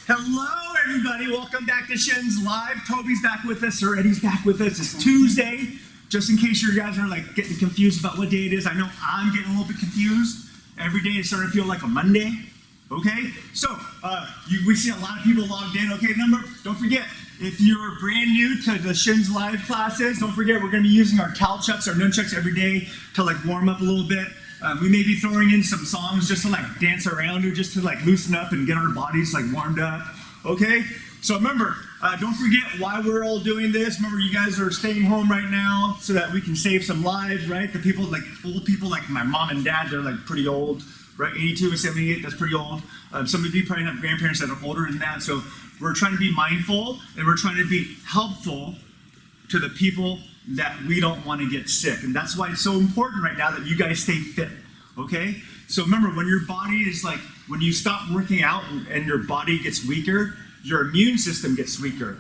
Hello, everybody. Welcome back to Shin's Live. Toby's back with us, or Eddie's back with us. It's Tuesday. Just in case you guys are like getting confused about what day it is, I know I'm getting a little bit confused. Every day is starting to feel like a Monday. Okay, so we see a lot of people logged in. Okay, don't forget, if you're brand new to the Shin's Live classes, don't forget we're going to be using our cow chucks, our nunchucks every day to like warm up a little bit. We may be throwing in some songs just to like dance around or just to like loosen up and get our bodies like warmed up. Okay, so remember, don't forget why we're all doing this. Remember, you guys are staying home right now so that we can save some lives, right? The people, like old people like my mom and dad, they're like pretty old. Right, 82 and 78, that's pretty old. Some of you probably have grandparents that are older than that, so we're trying to be mindful and we're trying to be helpful to the people that we don't want to get sick. And that's why it's so important right now that you guys stay fit, okay? So remember, when your body is like, when you stop working out and your body gets weaker, your immune system gets weaker,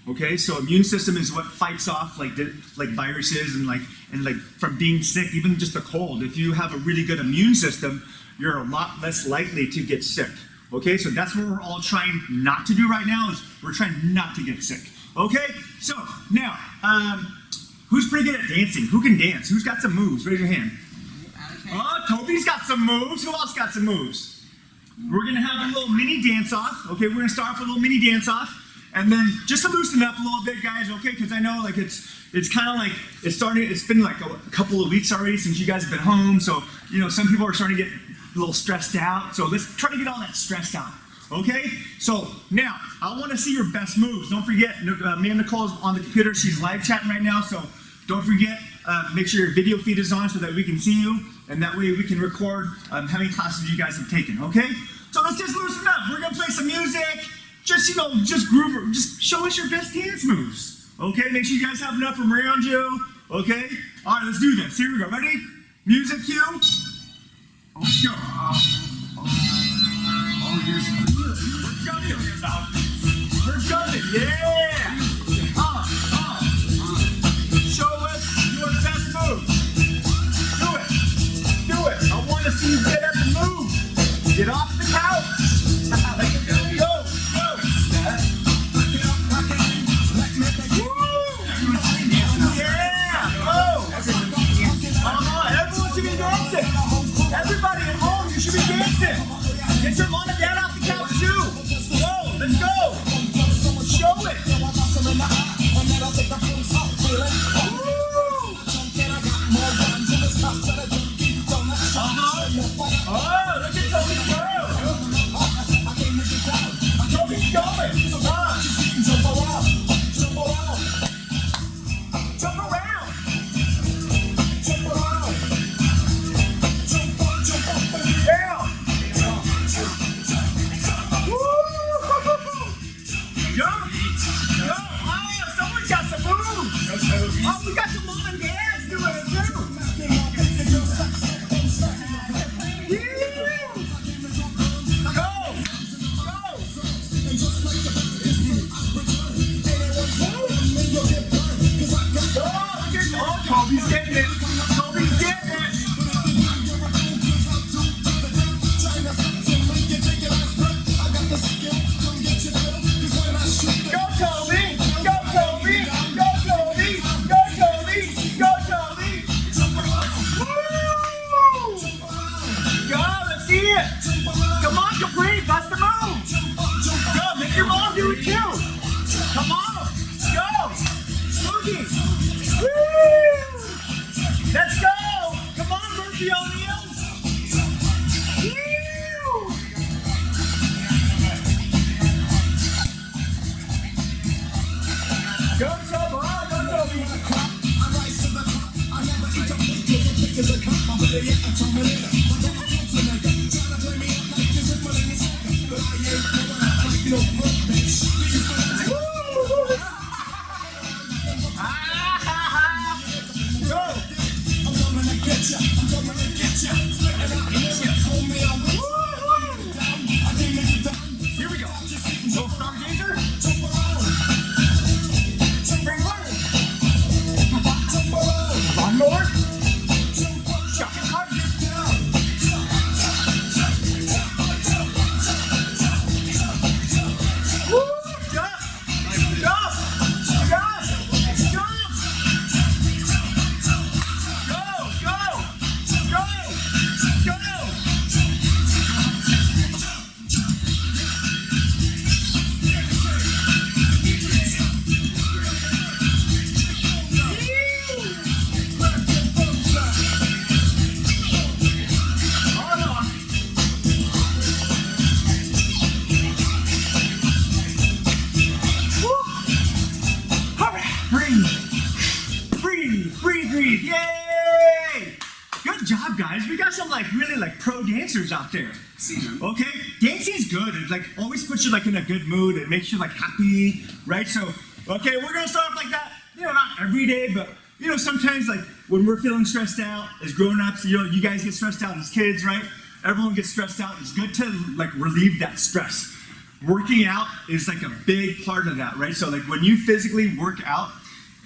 okay? So immune system is what fights off like viruses and like from being sick, even just a cold. If you have a really good immune system, you're a lot less likely to get sick. Okay, so that's what we're all trying not to do right now, is we're trying not to get sick. Okay, so now, who's pretty good at dancing? Who can dance? Who's got some moves? Raise your hand. Okay. Oh, Toby's got some moves. Who else got some moves? We're gonna have a little mini dance off. Okay, we're gonna start off with a little mini dance off. And then just to loosen up a little bit, guys, okay? Because I know like it's kind of like it's been like a couple of weeks already since you guys have been home. So, you know, some people are starting to get a little stressed out. So let's try to get all that stressed out, okay? So now, I want to see your best moves. Don't forget, me and Nicole is on the computer. She's live chatting right now, so don't forget, make sure your video feed is on so that we can see you, and that way we can record how many classes you guys have taken, okay? So let's just loosen up. We're going to play some music. Just, you know, just groove, just show us your best dance moves, okay? Make sure you guys have enough from around you, okay? All right, let's do this. Here we go. Ready? Music cue. Let's go. Here's we're jumping about. We're jumping, yeah. Show us your best move. Do it. I want to see you get up and move. Get off the couch. Go. Everyone should be dancing. Everybody at home, you should be dancing. Get your mom and dad off the couch too. Go, let's go. Show it. Oh, look at Toby's go. Toby's going. Jump around. Oh, we got some mom and dads doing it too. Oh, Toby's getting it. Toby's getting it. Go, Toby. Go, Toby. Go, Toby. Go, Toby. Go, Toby. Woo! Go, let's see it. Come on, Capri, bust the move. Go, make your mom do it too. Come on. Go. Spooky. Woo! Let's go. Come on, Murphy O'Neil. Woo! Go, Toby. Go, Toby. Here we go. Little stargazer. One more. Shopping cart. guys. We got some like really like pro dancers out there. Okay, dancing's good. It like always puts you like in a good mood. It makes you like happy, right? So, okay, we're gonna start off like that. You know, not every day, but you know, sometimes like when we're feeling stressed out as grown-ups, you know, you guys get stressed out as kids, right? Everyone gets stressed out. It's good to like relieve that stress. Working out is like a big part of that, right? So like when you physically work out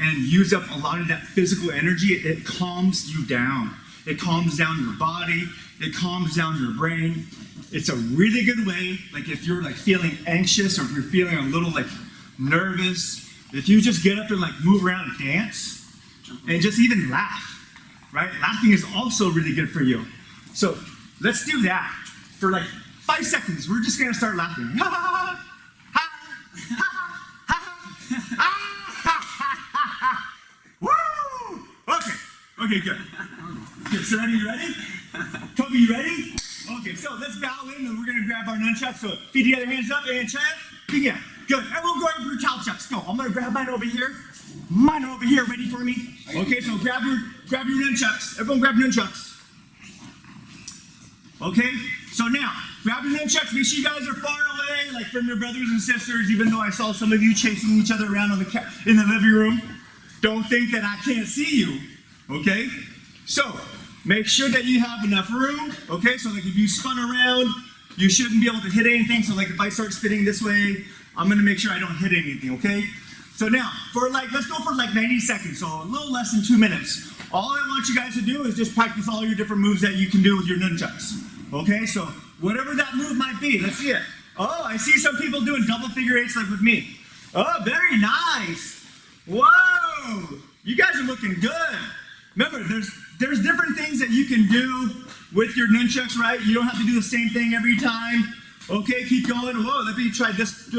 and use up a lot of that physical energy, it calms you down. It calms down your body. It calms down your brain. It's a really good way, like if you're like feeling anxious or if you're feeling a little like nervous, if you just get up and like move around and dance and just even laugh, right? Laughing is also really good for you. So let's do that for like 5 seconds. We're just gonna start laughing. Ha ha ha ha ha ha ha. Woo! Okay, good. Okay, so you ready? Toby, you ready? Okay, so let's bow in and we're gonna grab our nunchucks. So feet together, hands up, and chat. Yeah, good. Everyone grab your towel chucks. Go. I'm gonna grab mine over here. Mine over here, ready for me? Okay, so grab your nunchucks. Everyone grab your nunchucks. Okay, so now grab your nunchucks. Make sure you guys are far away, like from your brothers and sisters. Even though I saw some of you chasing each other around in the living room, don't think that I can't see you. Okay, so make sure that you have enough room. Okay, so like if you spun around, you shouldn't be able to hit anything. So like if I start spinning this way, I'm gonna make sure I don't hit anything. Okay. So now, let's go for like 90 seconds, so a little less than 2 minutes. All I want you guys to do is just practice all your different moves that you can do with your nunchucks. Okay, so whatever that move might be, let's see it. Oh, I see some people doing double figure eights like with me. Oh, very nice. Whoa, you guys are looking good. Remember, there's different things that you can do with your nunchucks, right? You don't have to do the same thing every time. Okay, keep going. Whoa, let me try this.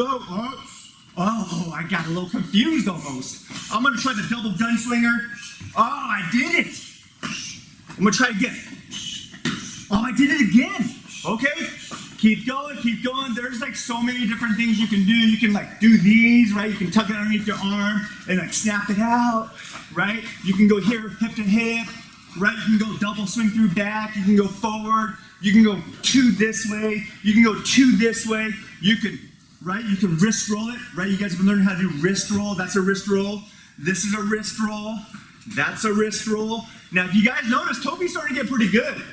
Oh, I got a little confused almost. I'm gonna try the double gunslinger. Oh, I did it. I'm gonna try again. Oh, I did it again. Okay, keep going, keep going. There's like so many different things you can do. You can like do these, right? You can tuck it underneath your arm and like snap it out, right? You can go here, hip to hip, right? You can go double swing through back. You can go forward. You can go 2 this way. You can go 2 this way. You can, right? You can wrist roll it, right? You guys have been learning how to do wrist roll. That's a wrist roll. This is a wrist roll. That's a wrist roll. Now, if you guys notice, Toby's starting to get pretty good.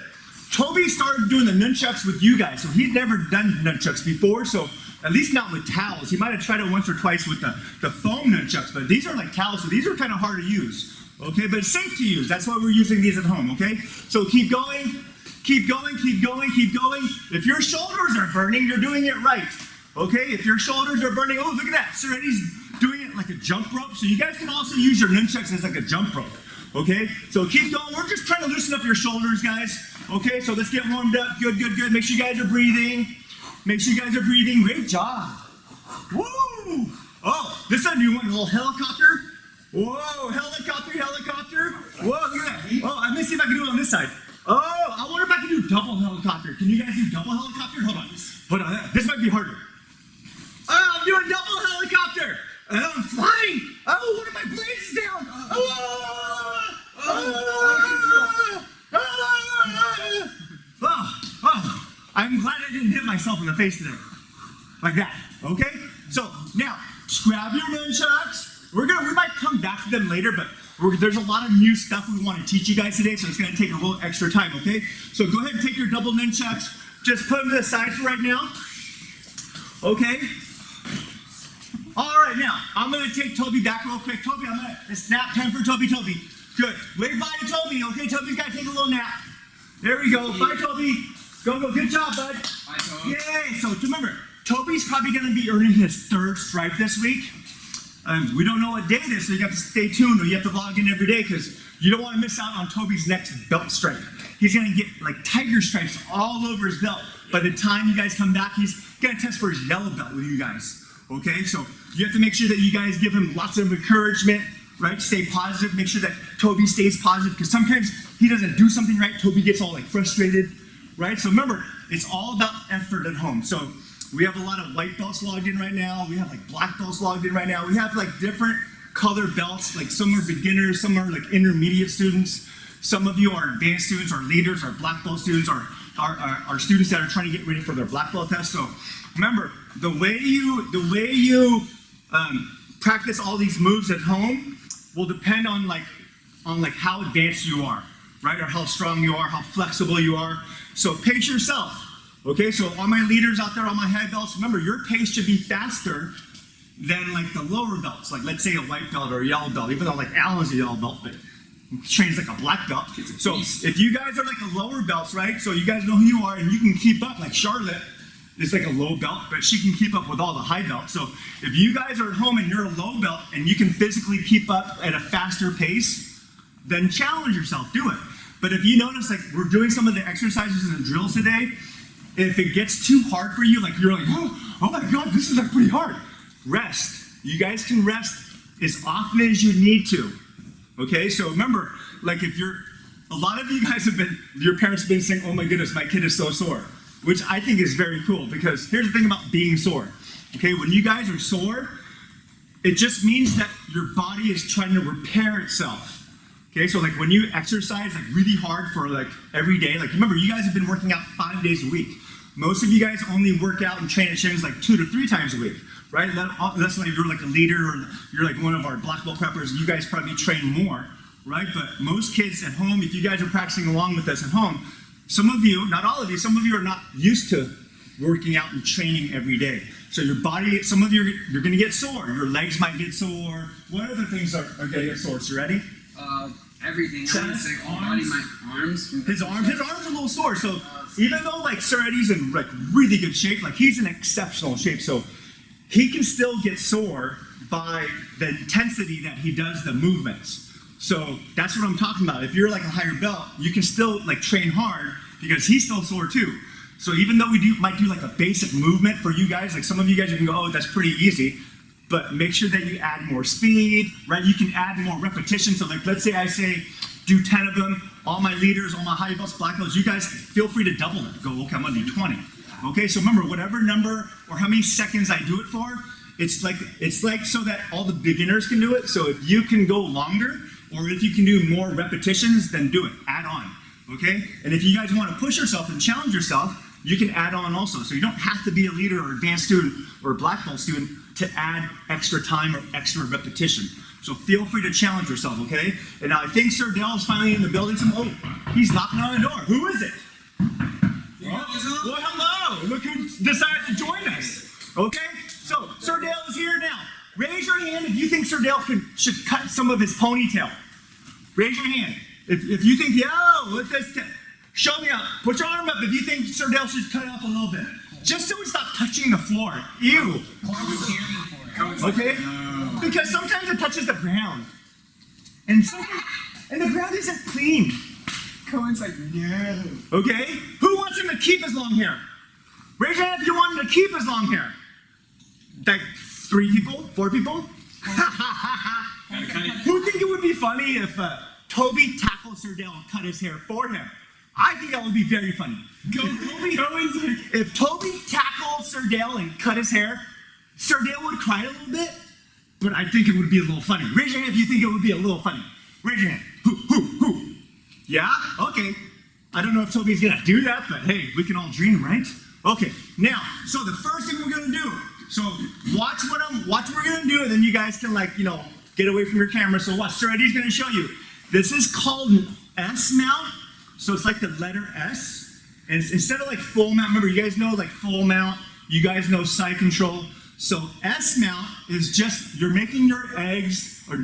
Toby started doing the nunchucks with you guys, so he'd never done nunchucks before, so at least not with towels. He might have tried it once or twice with the foam nunchucks, but these are like towels, so these are kind of hard to use, okay? But it's safe to use. That's why we're using these at home, okay? So keep going, keep going, keep going, keep going. If your shoulders are burning, you're doing it right, okay? If your shoulders are burning, oh, look at that. Serenity doing it like a jump rope, so you guys can also use your nunchucks as like a jump rope. Okay, so keep going. We're just trying to loosen up your shoulders, guys. Okay, so let's get warmed up. Good, good, good. Make sure you guys are breathing. Make sure you guys are breathing. Great job. Woo! Oh, this time you want a little helicopter? Whoa, helicopter, helicopter. Whoa, look at that. Oh, let me see if I can do it on this side. Oh, I wonder if I can do double helicopter. Can you guys do double helicopter? Hold on. Hold on. This might be harder. Oh, I'm doing double helicopter. And I'm flying. Oh, one of my blades is down. I'm glad I didn't hit myself in the face today. Like that, okay? So now, grab your nunchucks. We might come back to them later, but there's a lot of new stuff we want to teach you guys today, so it's gonna take a little extra time, okay? So go ahead and take your double nunchucks. Just put them to the side for right now. Okay? All right, now, I'm gonna take Toby back real quick. Toby, it's nap time for Toby. Toby, good. Wave bye to Toby, okay? Toby's gotta take a little nap. There we go. Bye, Toby. Go, go. Good job, bud. Bye, Toby. Yay. So remember, Toby's probably gonna be earning his 3rd stripe this week. We don't know what day it is, so you have to stay tuned or you have to log in every day because you don't want to miss out on Toby's next belt stripe. He's gonna get like tiger stripes all over his belt. By the time you guys come back, he's gonna test for his yellow belt with you guys. Okay, so you have to make sure that you guys give him lots of encouragement, right? Stay positive, make sure that Toby stays positive, because sometimes he doesn't do something right, Toby gets all like frustrated, right? So remember, it's all about effort at home. So we have a lot of white belts logged in right now, we have like black belts logged in right now, we have like different color belts, like some are beginners, some are like intermediate students. Some of you are advanced students, or leaders, or black belt students, or are students that are trying to get ready for their black belt test. So remember, the way you practice all these moves at home will depend on how advanced you are, right? Or how strong you are, how flexible you are. So pace yourself. Okay, so all my leaders out there, all my head belts, remember your pace should be faster than like the lower belts. Like let's say a white belt or a yellow belt, even though like Alan's a yellow belt, but he trains like a black belt. So if you guys are like the lower belts, right? So you guys know who you are and you can keep up. Like Charlotte is like a low belt, but she can keep up with all the high belts. So if you guys are at home and you're a low belt and you can physically keep up at a faster pace, then challenge yourself, do it. But if you notice, like we're doing some of the exercises and the drills today, if it gets too hard for you, like you're like, oh my God, this is like pretty hard. Rest. You guys can rest as often as you need to. Okay, so remember, like a lot of you guys your parents have been saying, oh my goodness, my kid is so sore, which I think is very cool because here's the thing about being sore. Okay, when you guys are sore, it just means that your body is trying to repair itself. Okay, so like when you exercise like really hard for like every day, like remember you guys have been working out 5 days a week. Most of you guys only work out and train at Shin's like 2 to 3 times a week, right? Unless like you're like a leader or you're like one of our black belt preppers, you guys probably train more, right? But most kids at home, if you guys are practicing along with us at home, some of you, not all of you, some of you are not used to working out and training every day. So your body, some of you, you're gonna get sore. Your legs might get sore. What other things are gonna get sore? So ready? Everything. I would say all body, my arms. His arms are a little sore. So even though like Sir Eddie's in like really good shape, like he's in exceptional shape, so he can still get sore by the intensity that he does the movements. So that's what I'm talking about. If you're like a higher belt, you can still like train hard because he's still sore too. So even though we might do like a basic movement for you guys, like some of you guys you can go, oh, that's pretty easy. But make sure that you add more speed, right? You can add more repetition. So like, let's say I say, do 10 of them. All my leaders, all my high belts, black belts, you guys feel free to double it. Go, okay, I'm gonna do 20. Okay, so remember, whatever number or how many seconds I do it for, it's like so that all the beginners can do it. So if you can go longer, or if you can do more repetitions, then do it, add on, okay? And if you guys wanna push yourself and challenge yourself, you can add on also. So you don't have to be a leader or advanced student or a black belt student to add extra time or extra repetition. So feel free to challenge yourself, okay? And now I think Sir Dale is finally in the building. Oh, he's knocking on the door. Who is it? Well, hello. Look who decided to join us. Okay? So Sir Dale is here now. Raise your hand if you think Sir Dale should cut some of his ponytail. Raise your hand. If you think, show me up. Put your arm up if you think Sir Dale should cut it off a little bit. Just so we stop touching the floor. Ew. Okay? Because sometimes it touches the ground. And the ground isn't clean. Cohen's like, no. Okay? Who wants him to keep his long hair? Raise your hand if you want him to keep his long hair. Like 3 people? 4 people? Who think it would be funny if Toby tackled Sir Dale and cut his hair for him? I think that would be very funny. If Toby tackled Sir Dale and cut his hair, Sir Dale would cry a little bit, but I think it would be a little funny. Raise your hand if you think it would be a little funny. Raise your hand. Who? Yeah? Okay. I don't know if Toby's gonna do that, but hey, we can all dream, right? Okay, now, so the first thing we're gonna do, so watch what we're gonna do, and then you guys can get away from your camera. So watch, Sir Eddie's gonna show you. This is called an S mount. So it's like the letter S, and instead of like full mount, remember you guys know like full mount, you guys know side control. So S mount is just, you're making your eggs. I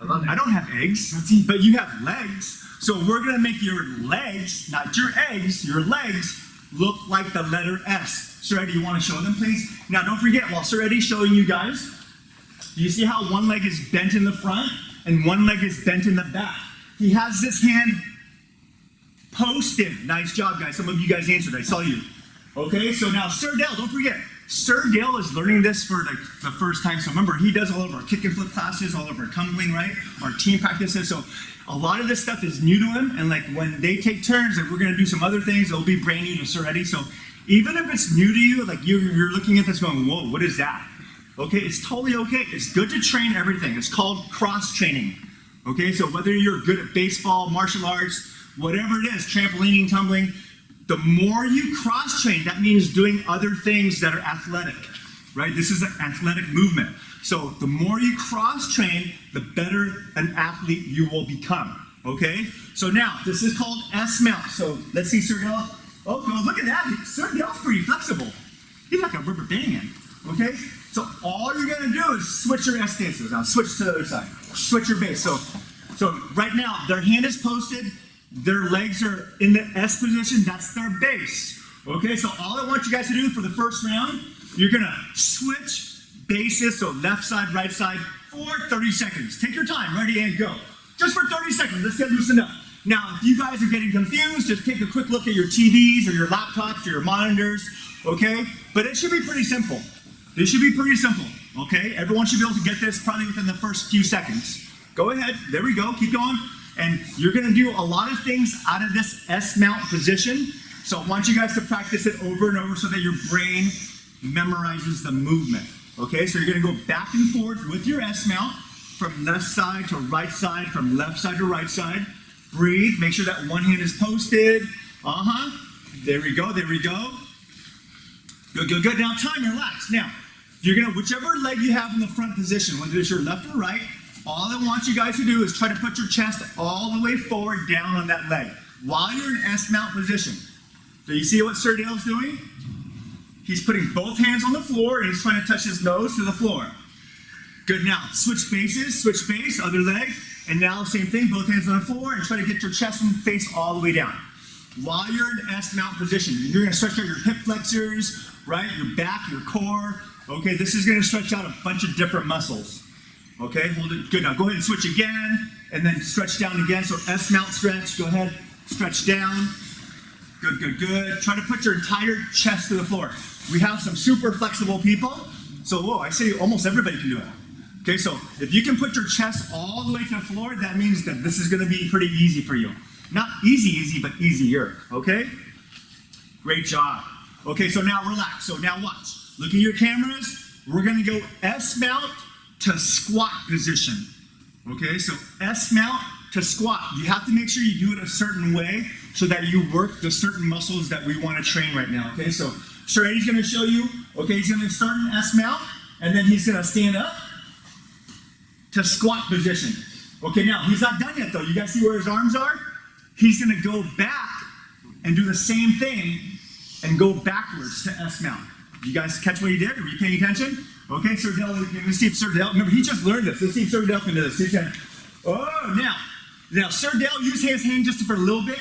love it. I don't have eggs, but you have legs. So we're gonna make your legs, not your eggs, your legs look like the letter S. Sir Eddie, you wanna show them please? Now don't forget, while Sir Eddie's showing you guys, you see how one leg is bent in the front and one leg is bent in the back? He has this hand posted. Nice job, guys. Some of you guys answered. I saw you. Okay, so now Sir Dale, don't forget, Sir Dale is learning this for like the first time. So remember, he does all of our kick and flip classes, all of our tumbling, right? Our team practices. So a lot of this stuff is new to him. And like when they take turns and we're going to do some other things, it'll be brand new to Sir Eddie. So even if it's new to you, like you're looking at this going, whoa, what is that? Okay, it's totally okay. It's good to train everything. It's called cross training. Okay, so whether you're good at baseball, martial arts, whatever it is, trampolining, tumbling, the more you cross-train, that means doing other things that are athletic, right? This is an athletic movement. So the more you cross-train, the better an athlete you will become, okay? So now, this is called S-mount. So let's see Sir Dell. Oh, well, look at that. Sir Dell's pretty flexible. He's like a rubber band, okay? So all you're gonna do is switch your S stances. Now switch to the other side. Switch your base. So right now, their hand is posted, their legs are in the S position, that's their base. Okay, so all I want you guys to do for the first round, you're gonna switch bases, so left side, right side, for 30 seconds. Take your time, ready and go. Just for 30 seconds, let's get loosened up. Now, if you guys are getting confused, just take a quick look at your TVs or your laptops or your monitors, okay? But it should be pretty simple. This should be pretty simple, okay? Everyone should be able to get this probably within the first few seconds. Go ahead, there we go, keep going. And you're gonna do a lot of things out of this S-mount position. So I want you guys to practice it over and over so that your brain memorizes the movement. Okay, so you're gonna go back and forth with your S-mount from left side to right side, from left side to right side. Breathe, make sure that one hand is posted. There we go, there we go. Good, good, good. Now time, relax. Now, you're gonna, whichever leg you have in the front position, whether it's your left or right, all I want you guys to do is try to put your chest all the way forward down on that leg while you're in S-mount position. Do you see what Sir Dale's doing? He's putting both hands on the floor and he's trying to touch his nose to the floor. Good, now switch bases, switch base, other leg, and now same thing, both hands on the floor and try to get your chest and face all the way down. While you're in S-mount position, you're gonna stretch out your hip flexors, right? Your back, your core. Okay, this is gonna stretch out a bunch of different muscles. Okay, hold it, good. Now go ahead and switch again, and then stretch down again. So S-mount stretch, go ahead, stretch down. Good, good, good. Try to put your entire chest to the floor. We have some super flexible people, so whoa, I say almost everybody can do it. Okay, so if you can put your chest all the way to the floor, that means that this is gonna be pretty easy for you. Not easy, but easier, okay? Great job. Okay, so now relax. So now watch. Look at your cameras. We're gonna go S-mount to squat position. Okay, so S-mount to squat. You have to make sure you do it a certain way so that you work the certain muscles that we want to train right now. Okay, so Sir Eddie's gonna show you. Okay, he's gonna start in S-mount and then he's gonna stand up to squat position. Okay, now he's not done yet though. You guys see where his arms are? He's gonna go back and do the same thing and go backwards to S-mount. You guys catch what he did? Are you paying attention? Okay, Sir Dale, let's see if Sir Dale, remember he just learned this. Let's see if Sir Dale can do this. Oh, now Sir Dale used his hand just for a little bit.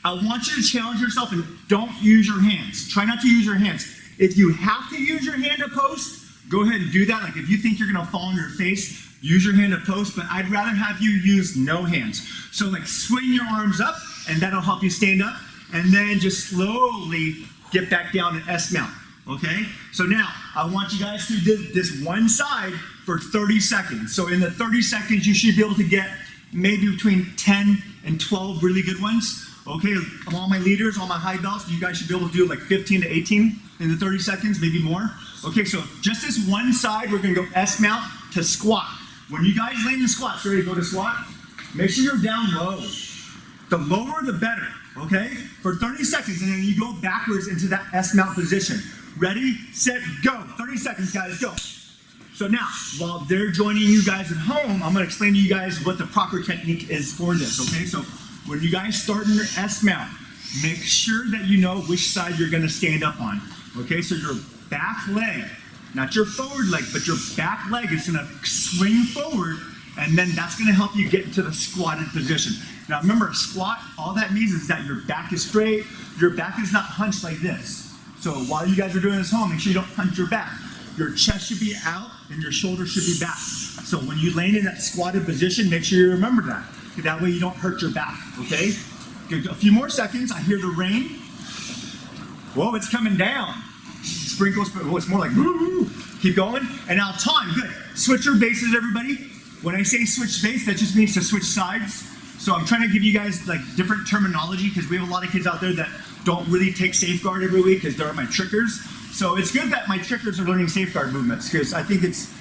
I want you to challenge yourself and don't use your hands. Try not to use your hands. If you have to use your hand to post, go ahead and do that. Like if you think you're gonna fall on your face, use your hand to post, but I'd rather have you use no hands. So like swing your arms up and that'll help you stand up and then just slowly get back down to S-mount. Okay, so now I want you guys to do this one side for 30 seconds. So in the 30 seconds, you should be able to get maybe between 10 and 12 really good ones. Okay, all my leaders, all my high belts, you guys should be able to do like 15 to 18 in the 30 seconds, maybe more. Okay, so just this one side, we're gonna go S-mount to squat. When you guys land in squats, ready to go to squat, make sure you're down low. The lower, the better, okay? For 30 seconds, and then you go backwards into that S-mount position. Ready, set, go. 30 seconds, guys, go. So now, while they're joining you guys at home, I'm gonna explain to you guys what the proper technique is for this, okay? So when you guys start in your S-mount, make sure that you know which side you're gonna stand up on, okay? So your back leg, not your forward leg, but your back leg is gonna swing forward, and then that's gonna help you get into the squatted position. Now remember, squat, all that means is that your back is straight, your back is not hunched like this. So while you guys are doing this at home, make sure you don't hunch your back. Your chest should be out and your shoulders should be back. So when you land in that squatted position, make sure you remember that. That way you don't hurt your back, okay? Good. A few more seconds, I hear the rain. Whoa, it's coming down. Sprinkles, oh, it's more like woo. Keep going, and now time, good. Switch your bases, everybody. When I say switch base, that just means to switch sides. So I'm trying to give you guys like different terminology because we have a lot of kids out there that don't really take safeguard every week because they're my trickers. So it's good that my trickers are learning safeguard movements because I think it's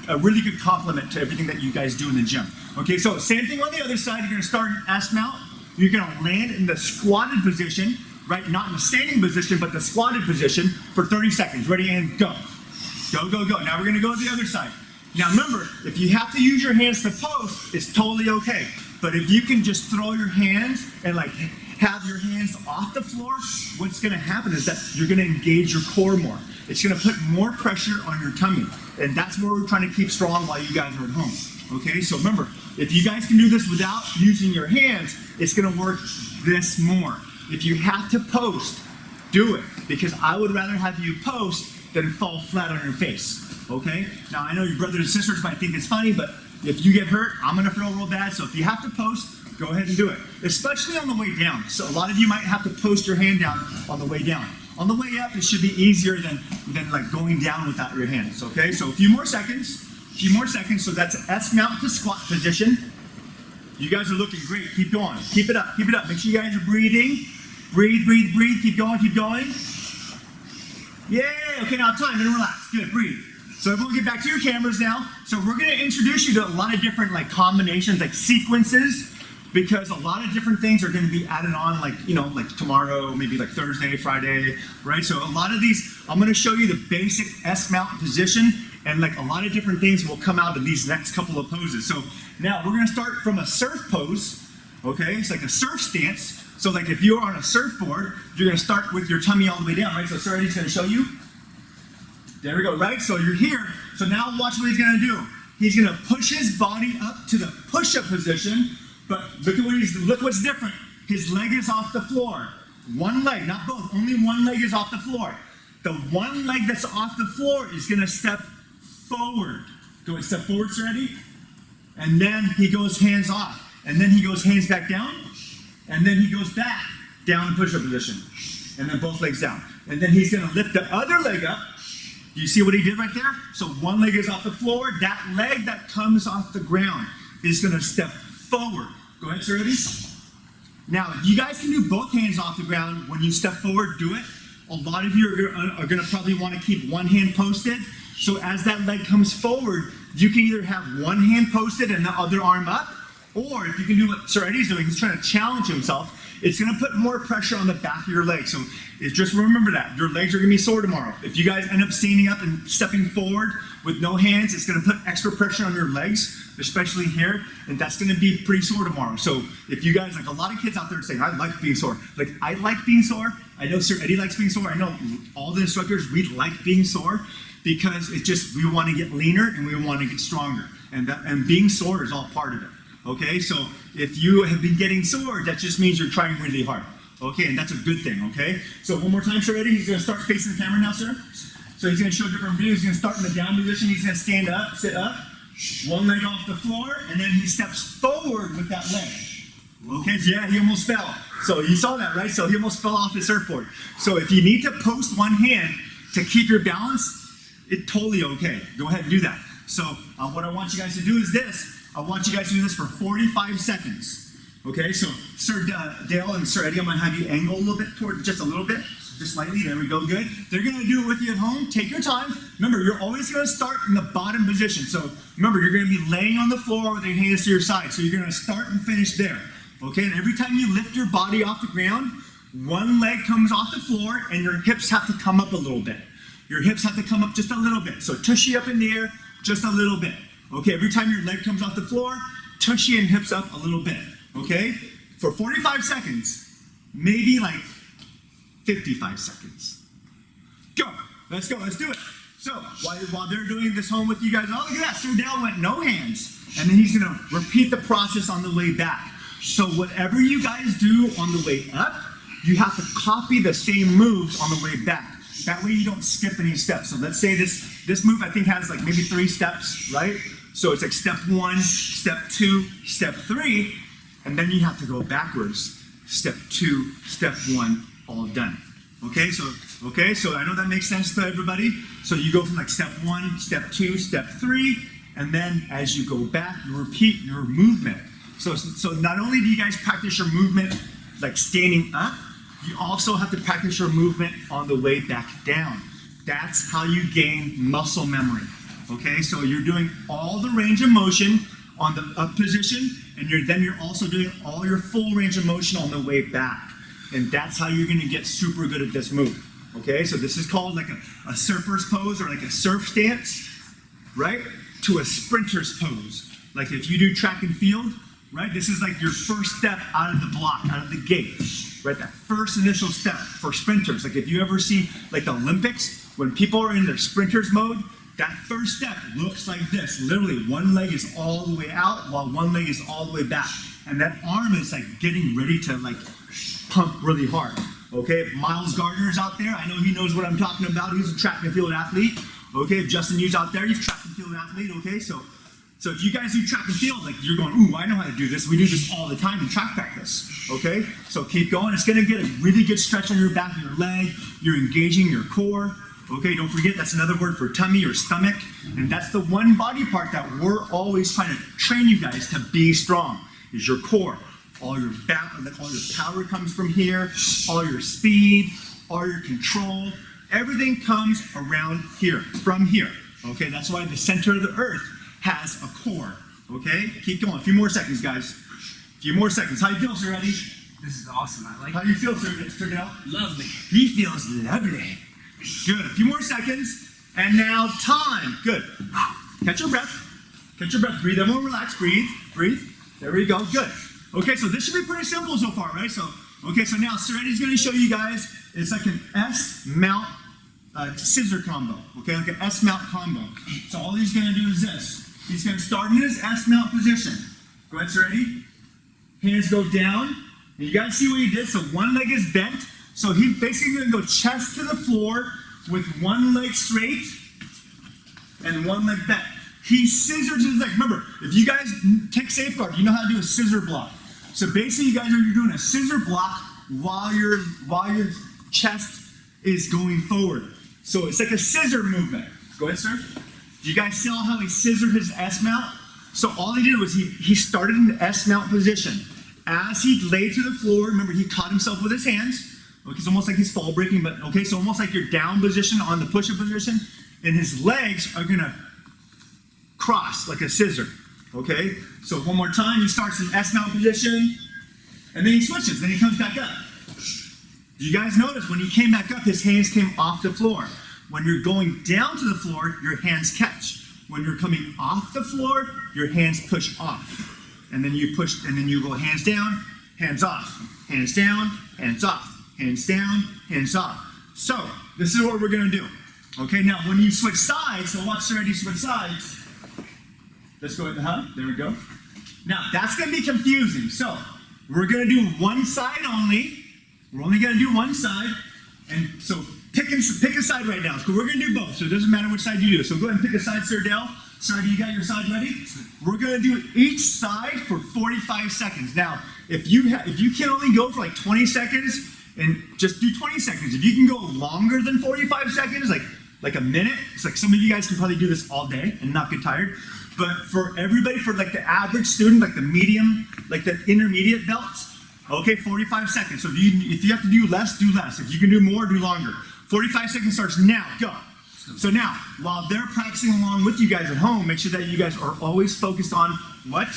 a really good complement to everything that you guys do in the gym. Okay, so same thing on the other side. You're gonna start in S mount. You're gonna land in the squatted position, right? Not in the standing position, but the squatted position for 30 seconds. Ready and go. Go, go, go. Now we're gonna go to the other side. Now remember, if you have to use your hands to post, it's totally okay. But if you can just throw your hands and like have your hands off the floor, what's gonna happen is that you're gonna engage your core more. It's gonna put more pressure on your tummy. And that's where we're trying to keep strong while you guys are at home. Okay, so remember, if you guys can do this without using your hands, it's gonna work this more. If you have to post, do it. Because I would rather have you post than fall flat on your face. Okay? Now I know your brothers and sisters might think it's funny, but if you get hurt, I'm gonna feel real bad. So if you have to post, go ahead and do it. Especially on the way down. So a lot of you might have to post your hand down on the way down. On the way up, it should be easier than like going down without your hands. Okay? So a few more seconds. So that's an S mount to squat position. You guys are looking great. Keep going. Keep it up. Keep it up. Make sure you guys are breathing. Breathe, breathe, breathe. Keep going, keep going. Yay! Okay, now time and relax. Good, breathe. So everyone get back to your cameras now. So we're gonna introduce you to a lot of different like combinations, like sequences, because a lot of different things are gonna be added on, like, you know, like tomorrow, maybe like Thursday, Friday, right? So a lot of these, I'm gonna show you the basic S mount position, and like a lot of different things will come out of these next couple of poses. So now we're gonna start from a surf pose, okay? It's like a surf stance. So like if you're on a surfboard, you're gonna start with your tummy all the way down, right? So Sarah's gonna show you. There we go, right? So you're here. So now watch what he's gonna do. He's gonna push his body up to the push-up position, but look what's different. His leg is off the floor. One leg, not both, only one leg is off the floor. The one leg that's off the floor is gonna step forward. Go ahead, step forward, Serenity. And then he goes hands off. And then he goes hands back down. And then he goes back down in push-up position. And then both legs down. And then he's gonna lift the other leg up. Do you see what he did right there? So one leg is off the floor. That leg that comes off the ground is gonna step forward. Go ahead, Serenity. Now, if you guys can do both hands off the ground when you step forward, do it. A lot of you are gonna probably wanna keep one hand posted. So as that leg comes forward, you can either have one hand posted and the other arm up, or if you can do what Sir Eddie's doing, he's trying to challenge himself, it's gonna put more pressure on the back of your legs. So just remember that, your legs are gonna be sore tomorrow. If you guys end up standing up and stepping forward with no hands, it's gonna put extra pressure on your legs, especially here, and that's gonna be pretty sore tomorrow. So if you guys, like a lot of kids out there saying, I like being sore. Like, I like being sore. I know Sir Eddie likes being sore. I know all the instructors, we like being sore, because it's just, we wanna get leaner and we wanna get stronger. And being sore is all part of it. Okay, so if you have been getting sore, that just means you're trying really hard. Okay, and that's a good thing, okay? So one more time, Sir Eddie, he's gonna start facing the camera now, sir. So he's gonna show different views. He's gonna start in the down position. He's gonna stand up, sit up, one leg off the floor, and then he steps forward with that leg. Okay, yeah, he almost fell. So you saw that, right? So he almost fell off his surfboard. So if you need to post one hand to keep your balance, it's totally okay. Go ahead and do that. So what I want you guys to do is this. I want you guys to do this for 45 seconds. Okay, so Sir Dale and Sir Eddie, I'm gonna have you angle a little bit toward, just a little bit, just slightly, there we go, good. They're gonna do it with you at home, take your time. Remember, you're always gonna start in the bottom position. So remember, you're gonna be laying on the floor with your hands to your side. So you're gonna start and finish there. Okay, and every time you lift your body off the ground, one leg comes off the floor and your hips have to come up a little bit. Your hips have to come up just a little bit. So tushy up in the air, just a little bit. Okay, every time your leg comes off the floor, tushy and hips up a little bit. Okay, for 45 seconds, maybe like 55 seconds. Go, let's do it. So while they're doing this home with you guys, oh, look at that, Sir Dale went no hands. And then he's gonna repeat the process on the way back. So whatever you guys do on the way up, you have to copy the same moves on the way back. That way you don't skip any steps. So let's say this move I think has like maybe 3 steps, right? So it's like step 1, step 2, step 3, and then you have to go backwards. Step 2, step 1, all done. Okay, so I know that makes sense to everybody. So you go from like step 1, step 2, step 3, and then as you go back, you repeat your movement. So not only do you guys practice your movement like standing up, you also have to practice your movement on the way back down. That's how you gain muscle memory. Okay, so you're doing all the range of motion on the up position, and you're also doing all your full range of motion on the way back. And that's how you're gonna get super good at this move. Okay, so this is called like a surfer's pose or like a surf stance, right? To a sprinter's pose. Like if you do track and field, right? This is like your first step out of the block, out of the gate, right? That first initial step for sprinters. Like if you ever see like the Olympics, when people are in their sprinters mode, that first step looks like this. Literally, one leg is all the way out while one leg is all the way back. And that arm is like getting ready to like pump really hard. Okay, if Miles Gardner's out there, I know he knows what I'm talking about. He's a track and field athlete. Okay, if Justin Yu's out there, he's a track and field athlete. Okay, so if you guys do track and field, like you're going, ooh, I know how to do this. We do this all the time in track practice. Okay, so keep going. It's gonna get a really good stretch on your back of your leg. You're engaging your core. Okay, don't forget that's another word for tummy or stomach. And that's the one body part that we're always trying to train you guys to be strong, is your core. All your power comes from here, all your speed, all your control, everything comes around here, from here. Okay, that's why the center of the earth has a core. Okay, keep going. A few more seconds, guys. A few more seconds. How you feel, Sir Eddie? This is awesome. I like How it. do you feel, Sir Dale? Lovely. He feels lovely. Good. A few more seconds. And now time. Good. Catch your breath. Catch your breath. Breathe. Everyone relax. Breathe. Breathe. There we go. Good. Okay, so this should be pretty simple so far, right? So now Sir Eddie's going to show you guys. It's like an S mount scissor combo. Okay, like an S mount combo. So all he's going to do is this. He's going to start in his S mount position. Go ahead, Sir Eddie. Hands go down. And you guys see what he did? So one leg is bent. So he's basically going to go chest to the floor with one leg straight and one leg bent. He scissors his leg. Remember, if you guys take safeguard, you know how to do a scissor block. So basically, you guys are doing a scissor block while your chest is going forward. So it's like a scissor movement. Go ahead, sir. Do you guys see how he scissored his S mount? So all he did was he started in the S mount position. As he laid to the floor, remember he caught himself with his hands. Okay, it's almost like he's fall breaking, but okay, so almost like your down position on the push-up position, and his legs are gonna cross like a scissor. Okay, so one more time, he starts in S mount position, and then he switches, then he comes back up. Do you guys notice when he came back up, his hands came off the floor? When you're going down to the floor, your hands catch. When you're coming off the floor, your hands push off. And then you push, and then you go hands down, hands off, hands down, hands off, hands down, hands off. So, this is what we're gonna do. Okay, now when you switch sides, so watch Sir Eddie switch sides. Let's go ahead and hug, there we go. Now, that's gonna be confusing. So, we're gonna do one side only. We're only gonna do one side. And so, pick a side right now. So we're gonna do both, so it doesn't matter which side you do. So go ahead and pick a side, Sir Dale. Sir, you got your side ready? We're gonna do each side for 45 seconds. Now, if you can only go for like 20 seconds, and just do 20 seconds. If you can go longer than 45 seconds, like a minute, it's like some of you guys can probably do this all day and not get tired. But for everybody, for like the average student, like the medium, like the intermediate belts, okay, 45 seconds. So if you have to do less, do less. If you can do more, do longer. 45 seconds starts now, go. So now, while they're practicing along with you guys at home, make sure that you guys are always focused on what?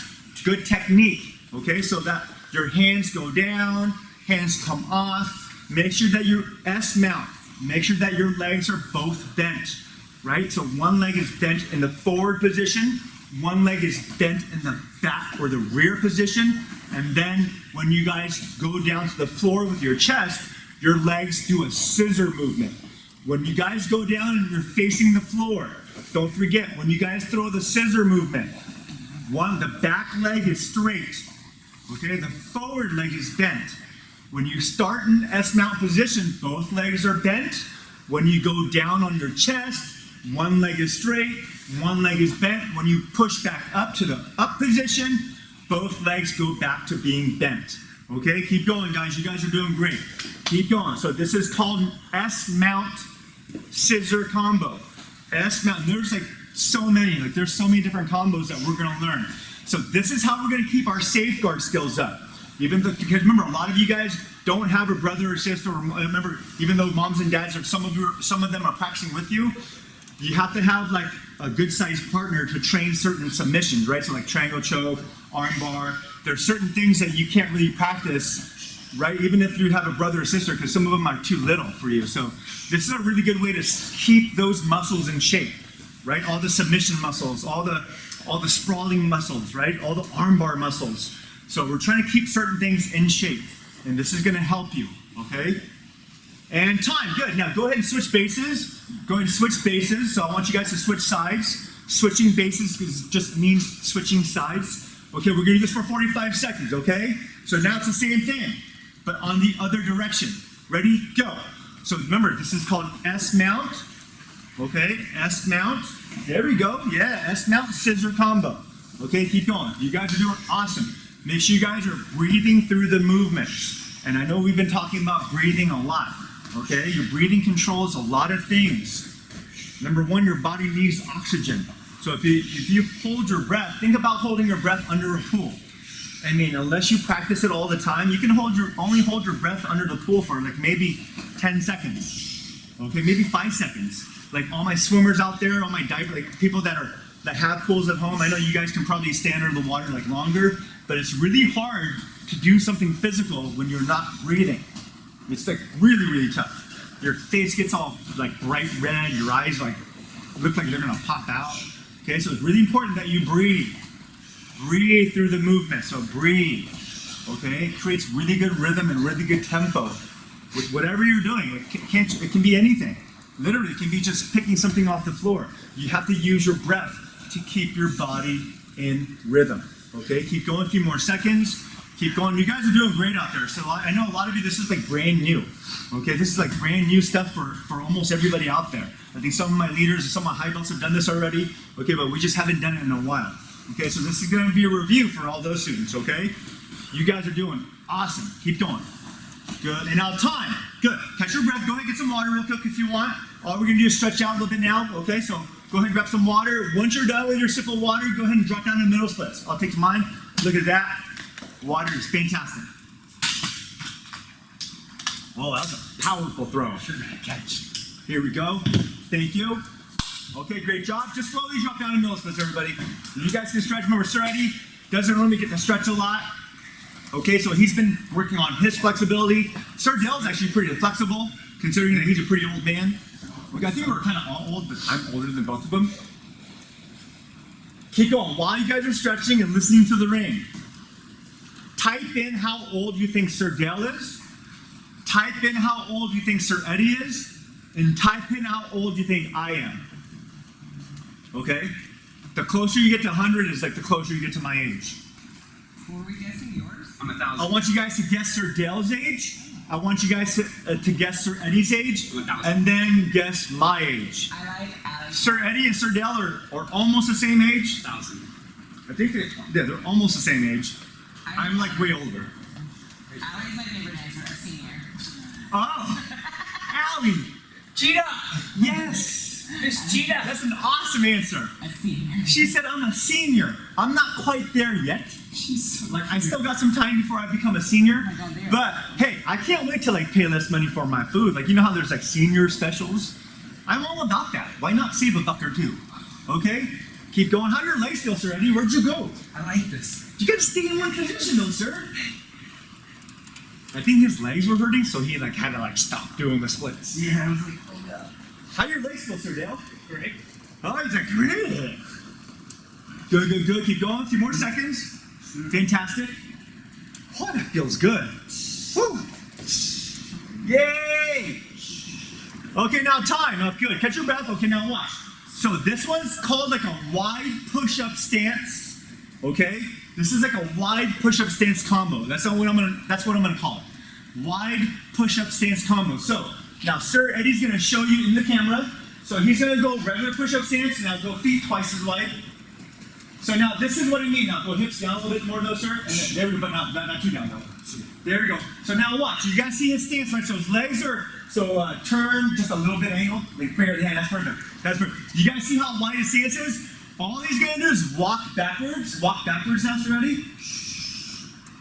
Good technique, okay? So that your hands go down, hands come off. Make sure that your S mount, make sure that your legs are both bent, right? So one leg is bent in the forward position, one leg is bent in the back or the rear position, and then when you guys go down to the floor with your chest, your legs do a scissor movement. When you guys go down and you're facing the floor, don't forget, when you guys throw the scissor movement, the back leg is straight, okay? The forward leg is bent. When you start in S mount position, both legs are bent. When you go down on your chest, one leg is straight, one leg is bent. When you push back up to the up position, both legs go back to being bent. Okay, keep going, guys. You guys are doing great. Keep going. So this is called an S mount scissor combo. S mount. There's like so many. Like there's so many different combos that we're gonna learn. So this is how we're gonna keep our safeguard skills up. Because remember, a lot of you guys don't have a brother or sister. Or remember, even though moms and dads or some of them are practicing with you, you have to have like a good sized partner to train certain submissions, right? So like triangle choke, arm bar. There's certain things that you can't really practice, right? Even if you have a brother or sister, because some of them are too little for you. So this is a really good way to keep those muscles in shape, right? All the submission muscles, all the sprawling muscles, right? All the arm bar muscles. So we're trying to keep certain things in shape, and this is going to help you, okay? And time, good. Now go ahead and switch bases. Go ahead and switch bases. So I want you guys to switch sides. Switching bases just means switching sides. Okay, we're gonna do this for 45 seconds, okay? So now it's the same thing, but on the other direction. Ready, go. So remember, this is called S mount. Okay, S mount. There we go. Yeah, S mount scissor combo. Okay, keep going. You guys are doing awesome. Make sure you guys are breathing through the movements. And I know we've been talking about breathing a lot. Okay, your breathing controls a lot of things. Number one, your body needs oxygen. So if you hold your breath, think about holding your breath under a pool. I mean, unless you practice it all the time, you can only hold your breath under the pool for like maybe 10 seconds. Okay, maybe 5 seconds. Like all my swimmers out there, all my diver, like people that have pools at home, I know you guys can probably stand under the water like longer, but it's really hard to do something physical when you're not breathing. It's like really, really tough. Your face gets all like bright red, your eyes like look like they're gonna pop out. Okay, so it's really important that you breathe. Breathe through the movement, so breathe. Okay, it creates really good rhythm and really good tempo with whatever you're doing. It can be anything. Literally, it can be just picking something off the floor. You have to use your breath to keep your body in rhythm. Okay, keep going a few more seconds. Keep going. You guys are doing great out there. So I know a lot of you, this is like brand new. Okay, this is like brand new stuff for almost everybody out there. I think some of my leaders and some of my high belts have done this already. Okay, but we just haven't done it in a while. Okay, so this is going to be a review for all those students, okay? You guys are doing awesome. Keep going. Good. And now time. Good. Catch your breath. Go ahead and get some water real quick if you want. All we're going to do is stretch out a little bit now. Okay, so go ahead and grab some water. Once you're done with your sip of water, go ahead and drop down in the middle splits. I'll take mine. Look at that. Water is fantastic. Oh, that was a powerful throw. Catch. Here we go. Thank you. Okay, great job. Just slowly drop down in middle splits, everybody. You guys can stretch. Remember, Sir Eddie doesn't really get to stretch a lot. Okay, so he's been working on his flexibility. Sir Dale's actually pretty flexible, considering that he's a pretty old man. I think we're kind of all old, but I'm older than both of them. Keep going. While you guys are stretching and listening to the ring, type in how old you think Sir Dale is. Type in how old you think Sir Eddie is. And type in how old you think I am. Okay? The closer you get to 100 is like the closer you get to my age. Who are we guessing? Yours? I'm 1,000. I want you guys to guess Sir Dale's age. I want you guys to guess Sir Eddie's age. 1,000. And then guess my age. I like Alex. Sir Eddie and Sir Dale are almost the same age. 1,000. I think they're almost the same age. I'm like way older. Alex is my favorite answer, a senior. Oh, Allie. Cheetah! Yes. It's Cheetah! That's an awesome answer. A senior. She said I'm a senior. I'm not quite there yet. She's so Like I still got some time before I become a senior. Oh my God, there. But hey, I can't wait to like pay less money for my food. Like you know how there's like senior specials? I'm all about that. Why not save a buck or two? Okay? Keep going. How are your legs feel, Sir Eddie? Where'd you go? I like this. You gotta stay in one position though, sir. I think his legs were hurting, so he like had to like stop doing the splits. Yeah, I was like, oh yeah. How your legs feel, Sir Dale? Great. Oh, he's like, great. Good, good, good. Keep going. A few more seconds. Fantastic. Oh, that feels good. Woo. Yay! Okay, now time. Oh, good. Catch your breath. Okay, now watch. So this one's called like a wide push-up stance. Okay? This is like a wide push-up stance combo. That's what I'm gonna call it. Wide push-up stance combo. So now Sir Eddie's gonna show you in the camera. So he's gonna go regular push-up stance, and I'll go feet twice as wide. So now this is what I mean. Now go hips down a little bit more though, sir. And then, there we go, but not too down though. There we go. So now watch. You guys see his stance, right? So his legs are turn just a little bit angled. Like barely. Yeah, that's perfect. That's perfect. You guys see how wide his stance is? All he's gonna do is walk backwards. Walk backwards now, sir. Ready?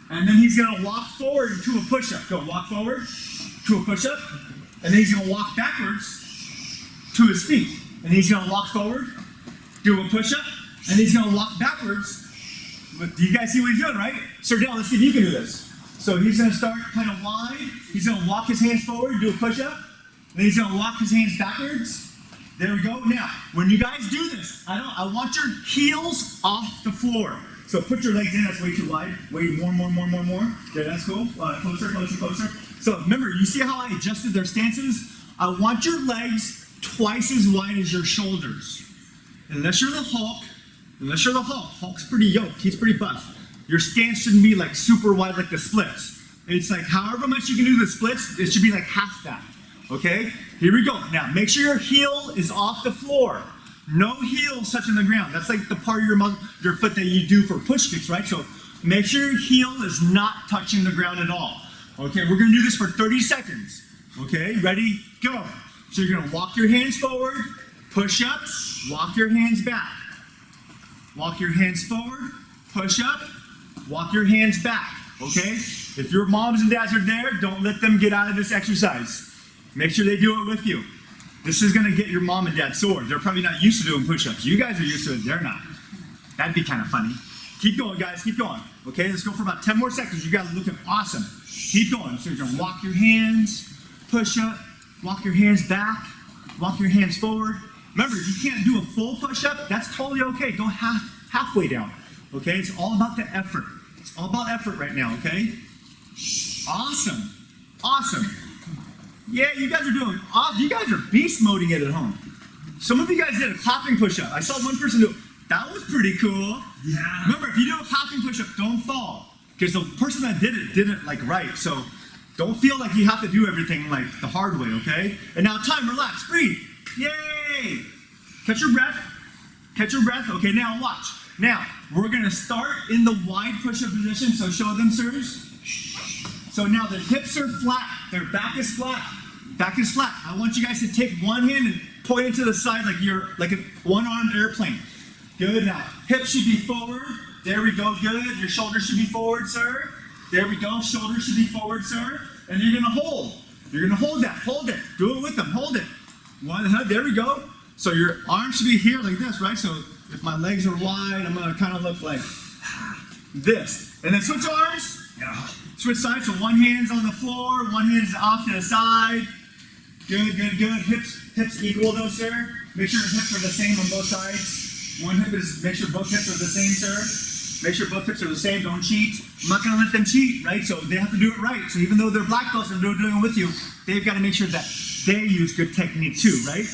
And then he's gonna walk forward to a push-up. Go walk forward to a push-up, and then he's gonna walk backwards to his feet. and he's gonna walk forward, do a push-up, and he's gonna walk backwards. But do you guys see what he's doing, right? Sir Dale, let's see if you can do this. So he's gonna start kind of wide, he's gonna walk his hands forward, do a push-up, then he's gonna walk his hands backwards. There we go. Now, when you guys do this, I want your heels off the floor. So put your legs in, that's way too wide. Wait, more. Yeah, that's cool. Closer. So remember, you see how I adjusted their stances? I want your legs twice as wide as your shoulders. Unless you're the Hulk, Hulk's pretty yoked, he's pretty buff. Your stance shouldn't be like super wide like the splits. It's like however much you can do the splits, it should be like half that. Okay? Here we go. Now, make sure your heel is off the floor. No heels touching the ground. That's like the part of your foot that you do for push kicks, right? So make sure your heel is not touching the ground at all. Okay, we're gonna do this for 30 seconds. Okay, ready, go. So you're gonna walk your hands forward, push up, walk your hands back. Walk your hands forward, push up, walk your hands back. Okay? If your moms and dads are there, don't let them get out of this exercise. Make sure they do it with you. This is gonna get your mom and dad sore. They're probably not used to doing push-ups. You guys are used to it, they're not. That'd be kind of funny. Keep going, guys, keep going. Okay, let's go for about 10 more seconds. You guys are looking awesome. Keep going. So you're gonna walk your hands, push up, walk your hands back, walk your hands forward. Remember, if you can't do a full push-up, that's totally okay. Go halfway down. Okay, it's all about the effort. It's all about effort right now, okay? Awesome. Yeah, you guys are doing awesome. You guys are beast moding it at home. Some of you guys did a clapping push-up. I saw one person do it. That was pretty cool. Yeah. Remember, if you do a clapping push-up, don't fall. Because the person that did it like right. So don't feel like you have to do everything like the hard way, okay? And now time, relax, breathe. Yay! Catch your breath. Okay, now watch. Now, we're gonna start in the wide push-up position, so show them, sirs. So now the hips are flat, their back is flat. I want you guys to take one hand and point it to the side like you're like a one-armed airplane. Good, now hips should be forward. There we go, good. Your shoulders should be forward, sir. There we go, shoulders should be forward, sir. And you're gonna hold. You're gonna hold that, hold it. Do it with them, hold it. There we go. So your arms should be here like this, right? So if my legs are wide, I'm gonna kind of look like this. And then switch arms. Yeah. Switch sides, so one hand's on the floor, one hand's off to the side. Good. Hips equal though, sir. Make sure your hips are the same on both sides. Make sure both hips are the same, sir. Make sure both hips are the same, don't cheat. I'm not gonna let them cheat, right? So they have to do it right. So even though they're black belts and they're doing it with you, they've got to make sure that they use good technique too, right?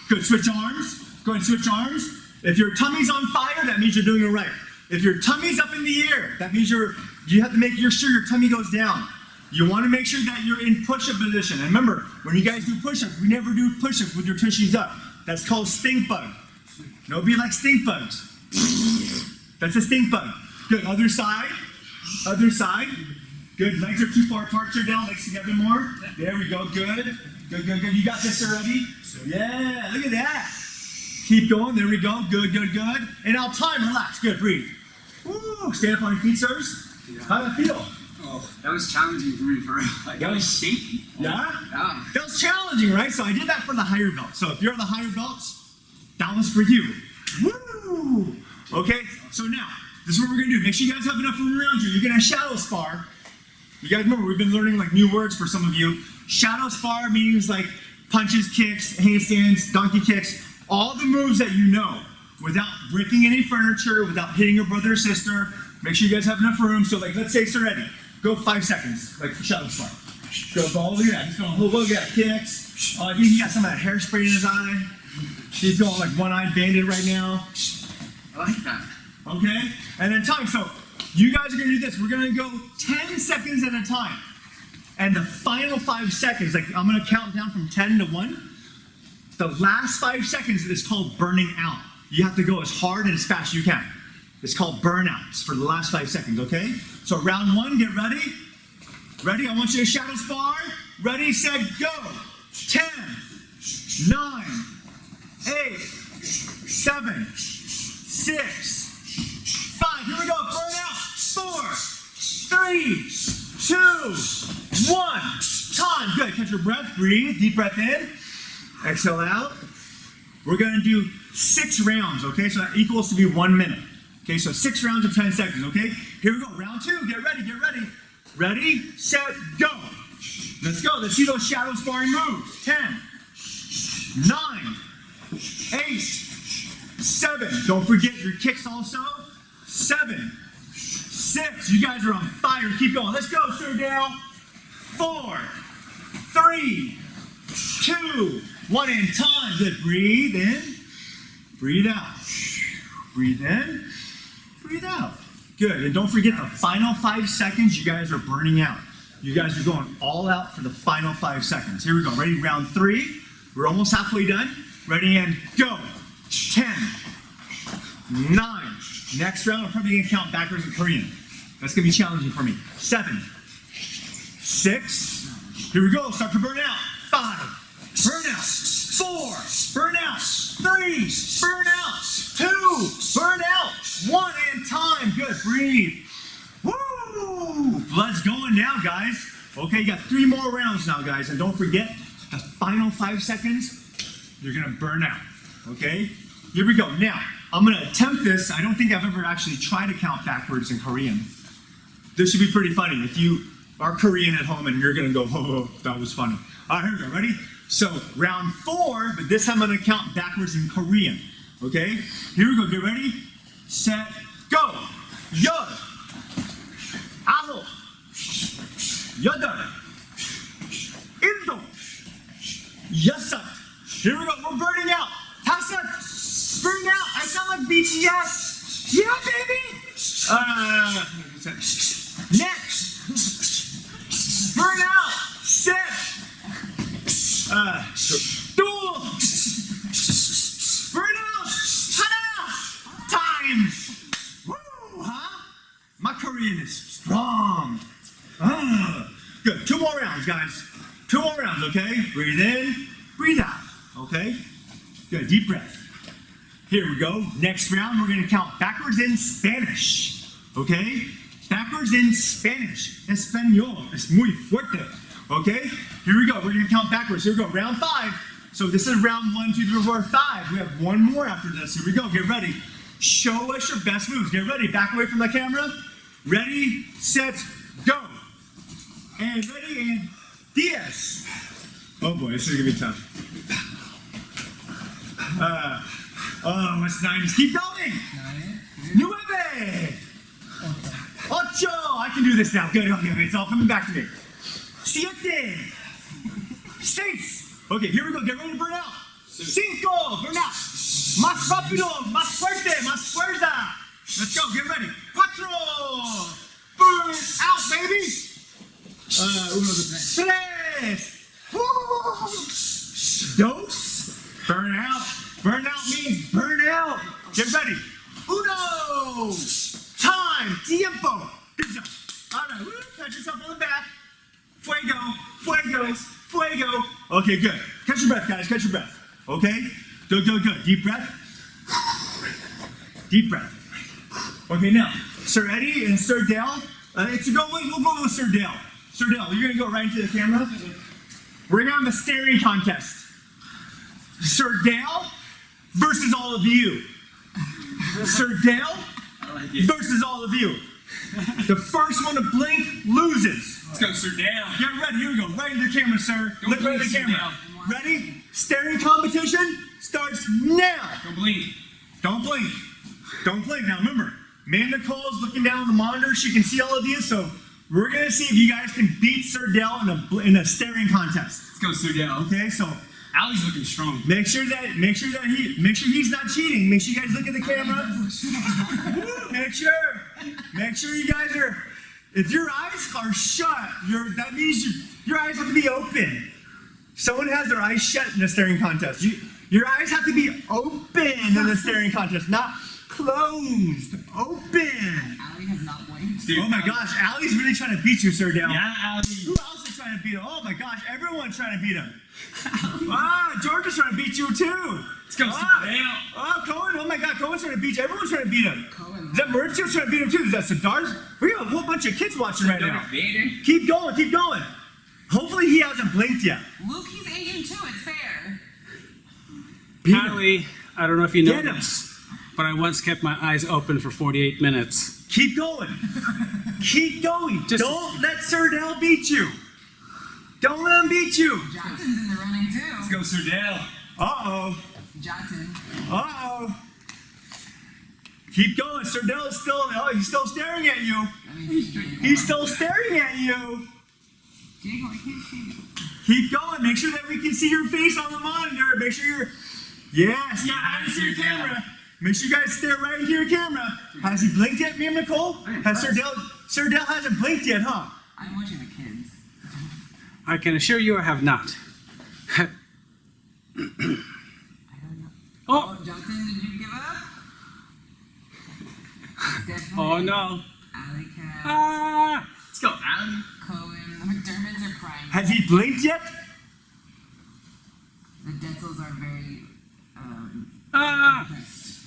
Good, switch arms. Go ahead and switch arms. If your tummy's on fire, that means you're doing it right. If your tummy's up in the air, that means you have to make sure your tummy goes down. You want to make sure that you're in push-up position. And remember, when you guys do push-ups, we never do push-ups with your tushies up. That's called stink bug. Nobody likes stink bugs. That's a stink bug. Good, other side. Good, legs are too far apart, sir, down, legs together more. There we go, good. You got this already? Yeah, look at that. Keep going, there we go, good. And now time, relax, good, breathe. Woo, stand up on your feet, sirs. Yeah. How did it feel? Oh, that was challenging for me, for like, I was shaky. Yeah? Yeah. That was challenging, right? So I did that for the higher belts. So if you're on the higher belts, that was for you. Woo! Okay, so now, this is what we're gonna do. Make sure you guys have enough room around you. You're gonna shadow spar. You guys remember, we've been learning like new words for some of you. Shadow spar means like punches, kicks, handstands, donkey kicks, all the moves that you know without breaking any furniture, without hitting your brother or sister. Make sure you guys have enough room. So like, let's say it's ready. Go 5 seconds, like shadow spar. Go, look at that. He's going, look at that, kicks. I think he got some of that hairspray in his eye. He's going like one-eyed bandit right now. I like that. Okay? And then time. So you guys are gonna do this. We're gonna go 10 seconds at a time. And the final 5 seconds, like I'm gonna count down from 10 to 1. The last 5 seconds is called burning out. You have to go as hard and as fast as you can. It's called burnouts for the last 5 seconds, okay? So round 1, get ready. Ready, I want you to shadow spar. Ready, set, go. 10, 9, 8, 7, 6, 5. Here we go, burn out. 4, 3, 2, 1. Time, good, catch your breath, breathe, deep breath in. Exhale out. We're gonna do 6 rounds, okay? So that equals to be 1 minute. Okay, so 6 rounds of 10 seconds, okay? Here we go, round 2, get ready, get ready. Ready, set, go. Let's go, let's see those shadow sparring moves. 10, 9, 8, 7. Don't forget your kicks also. 7, 6. You guys are on fire. Keep going. Let's go, Sir Dale. 4, 3, 2, 1, and time. Good. Breathe in. Breathe out. Breathe in. Breathe out. Good. And don't forget the final 5 seconds. You guys are burning out. You guys are going all out for the final 5 seconds. Here we go. Ready? Round 3. We're almost halfway done. Ready and go. 10, 9. Next round, I'm probably going to count backwards in Korean. That's going to be challenging for me. 7, 6. Here we go. Start to burn out. 5. Burn out. 4. Burn out. 3. Burn out. 2. Burn out. 1 and time. Good. Breathe. Woo! Blood's going now, guys. Okay, you got 3 more rounds now, guys. And don't forget, the final 5 seconds, you're going to burn out. Okay? Here we go. Now, I'm going to attempt this. I don't think I've ever actually tried to count backwards in Korean. This should be pretty funny if you are Korean at home and you're going to go, oh, that was funny. All right, here we go. Ready? So, round 4, but this time I'm going to count backwards in Korean. Okay? Here we go. Get ready? Set, go. Yod. Aho. Yodar. Indo. Yasat. Here we go. We're burning out. Hasat. Burn out. I sound like BTS. Yeah, baby. Next. Burn out. Set. Duel. Burn out. Tada. Time. Woo, huh? My Korean is strong. Good. 2 more rounds, guys. 2 more rounds, okay? Breathe in, breathe out, okay? Good. Deep breath. Here we go. Next round, we're going to count backwards in Spanish, okay? Backwards in Spanish. Español. Es muy fuerte, okay? Here we go. We're going to count backwards. Here we go. Round 5. So this is round 1, 2, 3, 4, 5. We have 1 more after this. Here we go. Get ready. Show us your best moves. Get ready. Back away from the camera. Ready, set, go. And ready, and Diaz. Oh boy, this is gonna be tough. Oh, it's 90s. Keep going. 9. 8. I can do this now. Good. Okay, it's all coming back to me. 7. 6. Okay, here we go. Get ready to burn out. 5. Burn out. Más rápido, más fuerte, más fuerza. Let's go. Get ready. 4. Burn out, baby. 3. 2. Burn out. Burn out means burn out. Get ready. 1. Time. Tiempo. Good job. All right. Woo. Pat yourself on the back. Fuego. Fuego. Fuego. Okay, good. Catch your breath, guys. Catch your breath. Okay? Good, good, good. Deep breath. Deep breath. Okay, now, Sir Eddie and Sir Dale. We'll go with Sir Dale. Sir Dale, you're going to go right into the camera. We're going to have a staring contest. Sir Dale versus all of you. Sir Dale versus all of you. The first one to blink loses. Let's go, Sir Dale. Get ready. Here we go. Right into the camera, sir. Don't Look right blink, at the Sir camera. Dale. Ready? Staring competition starts now. Don't blink. Don't blink. Don't blink. Now remember, Amanda Cole's looking down on the monitor. She can see all of you, so we're gonna see if you guys can beat Sir Dale in a staring contest. Let's go, Sir Dale. Okay, so Ali's looking strong. make sure he's not cheating. Make sure you guys look at the camera. Make sure you guys are. If your eyes are shut, that means your eyes have to be open. Someone has their eyes shut in a staring contest. Your eyes have to be open in a staring contest, not closed. Open. Ali has not blinked. Dude, Oh my gosh, Ali's really trying to beat you, Sir Dale. Yeah, Ali. Who else is trying to beat him? Oh my gosh, everyone's trying to beat him. George is trying to beat you too. Let's go, Sir Dale. Cohen. Oh my God, Cohen's trying to beat you. Everyone's trying to beat him. Cohen. Is that Maurizio's trying to beat him too? Is that Siddharth? We have a whole bunch of kids watching right now. Vader. Keep going, keep going. Hopefully he hasn't blinked yet. Luke, he's Asian too. It's fair. Allie, I don't know if you know Get him. this, but I once kept my eyes open for 48 minutes. Keep going. Keep going. Just- Don't let Sir Dale beat you. Don't let him beat you. Johnson's in the running too. Let's go, Sir Dale. Uh-oh. Johnson. Uh-oh. Keep going. Sir Dale is still, he's still staring at you. Let me see. He's still staring at you. Diego, I can't see you. Keep going. Make sure that we can see your face on the monitor. Make sure you're, yeah, stare right into your camera. Make sure you guys stare right into your camera. Has he blinked yet, me and Nicole? Has Sir Dale hasn't blinked yet, huh? I'm watching the kids. I can assure you I have not. I don't know. Oh, Oh, Johnson, did you give up? Definitely. oh no. Alley Cat, Ah! Let's go, Allie. Cohen, the McDermotts are prime. Has he blinked yet? The Detzels are very, Ah! impressed.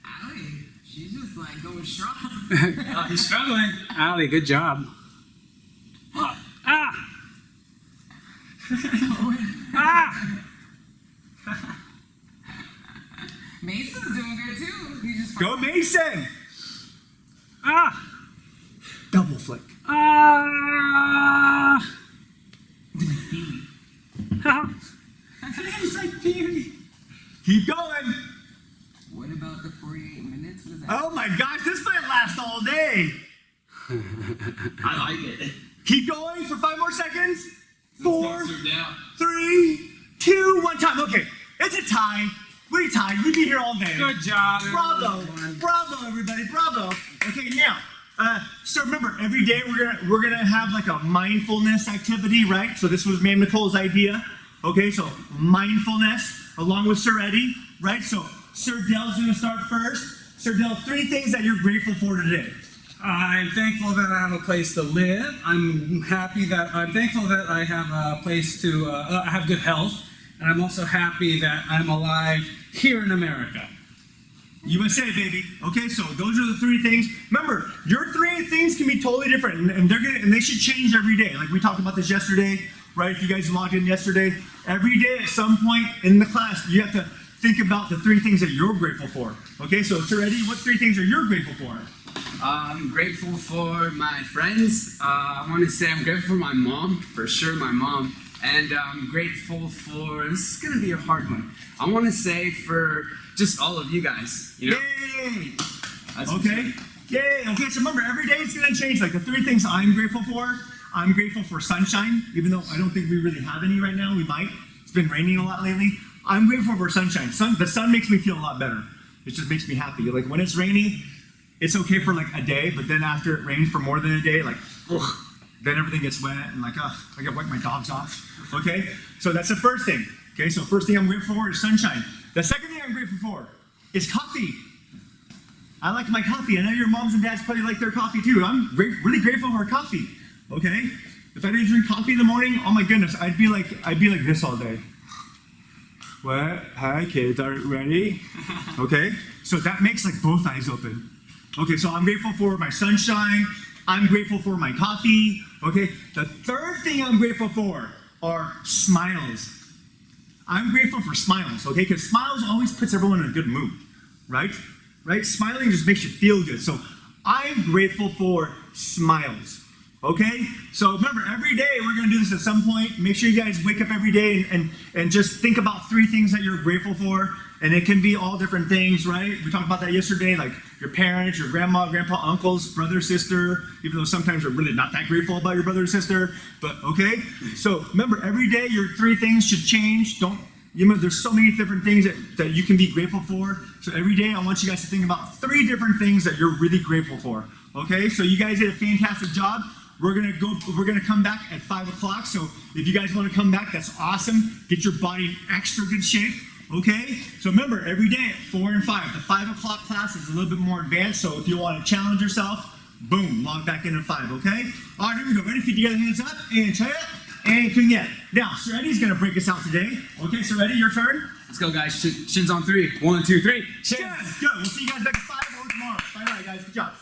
Allie, she's just like going strong. Oh, he's struggling. Allie, good job. Ah! Ah! Mason's doing good too. He's just Go Mason. Ah! Double flick. Ah! He's like Peewee. Keep going. What about the 48 minutes? What is that? Oh my gosh, this might last all day. I like it. Keep going for 5 more seconds. 4, Let's go, Sir Dale. 3, 2, 1 time. Okay, it's a tie. We're tied. We'd be here all day. Good job. Bravo, bravo, everybody, bravo. Okay, now, so remember, every day we're gonna have like a mindfulness activity, right? So this was Ma'am Nicole's idea. Okay, so mindfulness along with Sir Eddie, right? So Sir Dale's gonna start first. Sir Dale, 3 things that you're grateful for today. I'm thankful that I have a place to live. I'm thankful that I have a place to, I have good health. And I'm also happy that I'm alive here in America. USA, baby. Okay, so those are the 3 things. Remember, your 3 things can be totally different, and they should change every day. Like we talked about this yesterday, right? If you guys logged in yesterday, every day at some point in the class, you have to think about the 3 things that you're grateful for. Okay, so Sir Eddie, what 3 things are you grateful for? I'm grateful for my friends. I want to say I'm grateful for my mom, for sure, my mom. And I'm grateful for, this is going to be a hard one. I want to say for just all of you guys, you know? Yay! That's Okay. Yay! Okay, so remember, every day it's gonna change. Like the 3 things I'm grateful for. I'm grateful for sunshine, even though I don't think we really have any right now. We might. It's been raining a lot lately. I'm grateful for sunshine. The sun makes me feel a lot better. It just makes me happy. Like when it's rainy, it's okay for like a day, but then after it rains for more than a day, like, ugh, then everything gets wet and like, ugh, I gotta wipe my dogs off. Okay? So that's the first thing. Okay, so first thing I'm grateful for is sunshine. The second thing I'm grateful for is coffee. I like my coffee. I know your moms and dads probably like their coffee too. I'm really grateful for coffee. Okay? If I didn't drink coffee in the morning, oh my goodness, I'd be like this all day. What? Hi kids, are you ready? Okay? So that makes like both eyes open. Okay, so I'm grateful for my sunshine. I'm grateful for my coffee. Okay? The third thing I'm grateful for are smiles. I'm grateful for smiles, okay? Because smiles always puts everyone in a good mood, right? Right? Smiling just makes you feel good. So I'm grateful for smiles, okay? So remember, every day we're gonna do this at some point. Make sure you guys wake up every day and just think about 3 things that you're grateful for. And it can be all different things, right? We talked about that yesterday, like your parents, your grandma, grandpa, uncles, brother, sister, even though sometimes you're really not that grateful about your brother or sister, but okay? So remember, every day your 3 things should change. There's so many different things that you can be grateful for. So every day I want you guys to think about 3 different things that you're really grateful for, okay? So you guys did a fantastic job. We're gonna come back at 5 o'clock. So if you guys wanna come back, that's awesome. Get your body in extra good shape. Okay, so remember, every day at 4 and 5. The 5 o'clock class is a little bit more advanced, so if you want to challenge yourself, boom, log back in at 5, okay? All right, here we go. Ready? Feet together, hands up, and try it, and clean it. Now, Sir Eddie's going to break us out today. Okay, Sir Eddie, your turn. Let's go, guys. Shins on 3. 1, 2, 3. Shins. Good. We'll see you guys back at 5 or tomorrow. Bye-bye, guys. Good job.